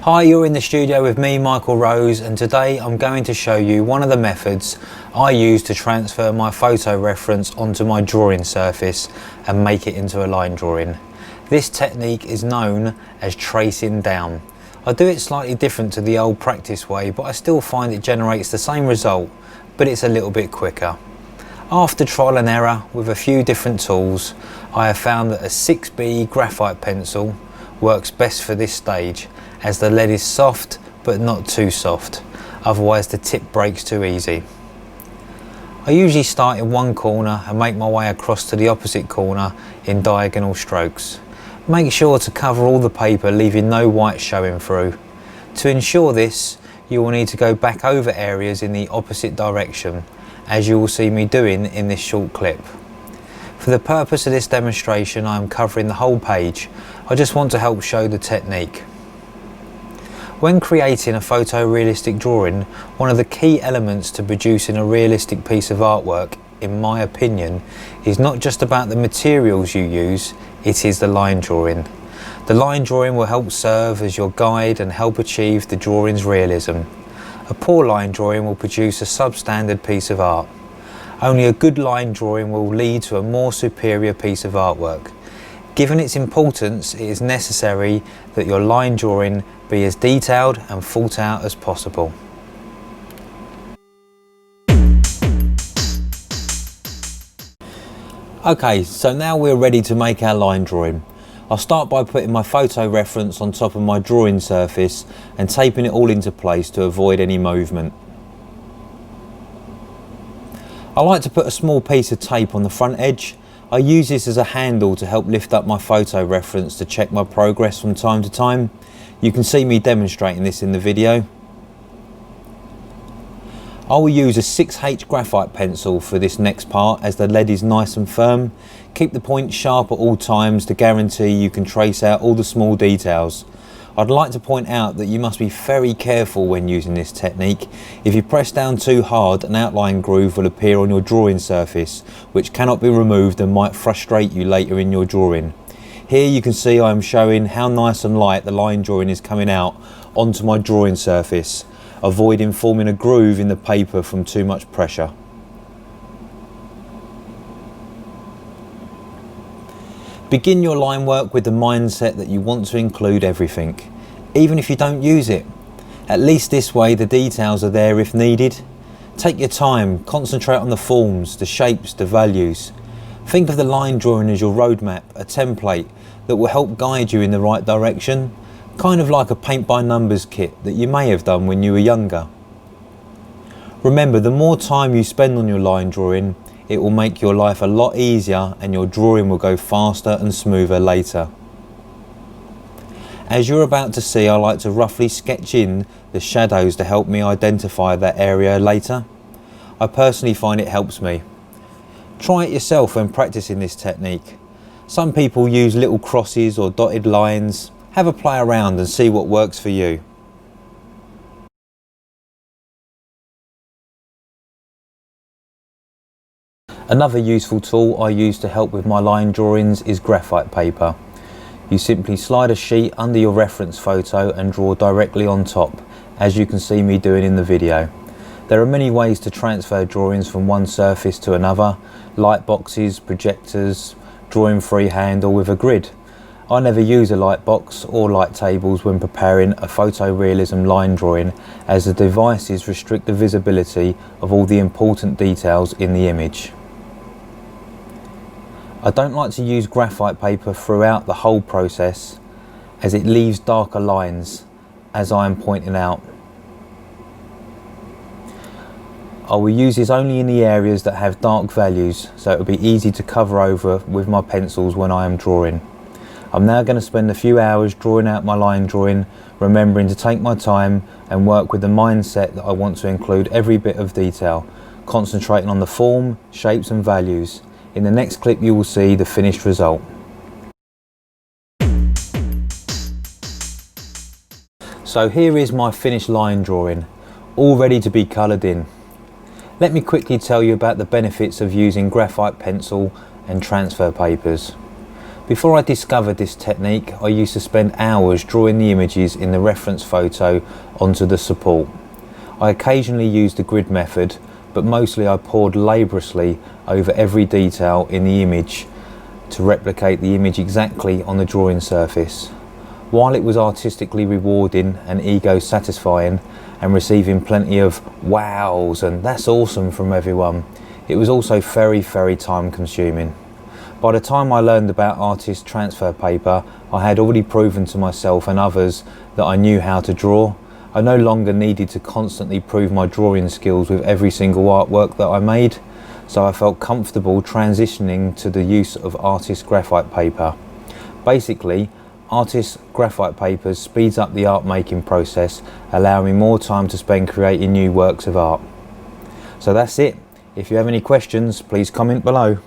Hi, you're in the studio with me, Michael Rose, and today I'm going to show you one of the methods I use to transfer my photo reference onto my drawing surface and make it into a line drawing. This technique is known as tracing down. I do it slightly different to the old practice way, but I still find it generates the same result, but it's a little bit quicker. After trial and error with a few different tools, I have found that a 6B graphite pencil works best for this stage, as the lead is soft but not too soft, otherwise the tip breaks too easy. I usually start in one corner and make my way across to the opposite corner in diagonal strokes. Make sure to cover all the paper, leaving no white showing through. To ensure this, you will need to go back over areas in the opposite direction, as you will see me doing in this short clip. For the purpose of this demonstration, I am covering the whole page. I just want to help show the technique. When creating a photorealistic drawing, one of the key elements to producing a realistic piece of artwork, in my opinion, is not just about the materials you use, it is the line drawing. The line drawing will help serve as your guide and help achieve the drawing's realism. A poor line drawing will produce a substandard piece of art. Only a good line drawing will lead to a more superior piece of artwork. Given its importance, it is necessary that your line drawing be as detailed and thought out as possible. Okay, so now we're ready to make our line drawing. I'll start by putting my photo reference on top of my drawing surface and taping it all into place to avoid any movement. I like to put a small piece of tape on the front edge. I use this as a handle to help lift up my photo reference to check my progress from time to time. You can see me demonstrating this in the video. I will use a 6H graphite pencil for this next part, as the lead is nice and firm. Keep the point sharp at all times to guarantee you can trace out all the small details. I'd like to point out that you must be very careful when using this technique. If you press down too hard, an outline groove will appear on your drawing surface, which cannot be removed and might frustrate you later in your drawing. Here you can see I am showing how nice and light the line drawing is coming out onto my drawing surface, avoiding forming a groove in the paper from too much pressure. Begin your line work with the mindset that you want to include everything, even if you don't use it. At least this way the details are there if needed. Take your time, concentrate on the forms, the shapes, the values. Think of the line drawing as your roadmap, a template that will help guide you in the right direction, kind of like a paint by numbers kit that you may have done when you were younger. Remember, the more time you spend on your line drawing, it will make your life a lot easier and your drawing will go faster and smoother later. As you're about to see, I like to roughly sketch in the shadows to help me identify that area later. I personally find it helps me. Try it yourself when practicing this technique. Some people use little crosses or dotted lines. Have a play around and see what works for you. Another useful tool I use to help with my line drawings is graphite paper. You simply slide a sheet under your reference photo and draw directly on top, as you can see me doing in the video. There are many ways to transfer drawings from one surface to another: light boxes, projectors, drawing freehand or with a grid. I never use a light box or light tables when preparing a photorealism line drawing, as the devices restrict the visibility of all the important details in the image. I don't like to use graphite paper throughout the whole process, as it leaves darker lines, as I am pointing out. I will use this only in the areas that have dark values, so it will be easy to cover over with my pencils when I am drawing. I'm now going to spend a few hours drawing out my line drawing, remembering to take my time and work with the mindset that I want to include every bit of detail, concentrating on the form, shapes and values. In the next clip you will see the finished result. So here is my finished line drawing, all ready to be coloured in. Let me quickly tell you about the benefits of using graphite pencil and transfer papers. Before I discovered this technique, I used to spend hours drawing the images in the reference photo onto the support. I occasionally used the grid method, but mostly I pored laboriously over every detail in the image to replicate the image exactly on the drawing surface. While it was artistically rewarding and ego satisfying and receiving plenty of wows and that's awesome from everyone, it was also very time consuming. By the time I learned about artist transfer paper, I had already proven to myself and others that I knew how to draw. I no longer needed to constantly prove my drawing skills with every single artwork that I made, so I felt comfortable transitioning to the use of artist graphite paper. Basically, artist graphite paper speeds up the art making process, allowing me more time to spend creating new works of art. So that's it. If you have any questions, please comment below.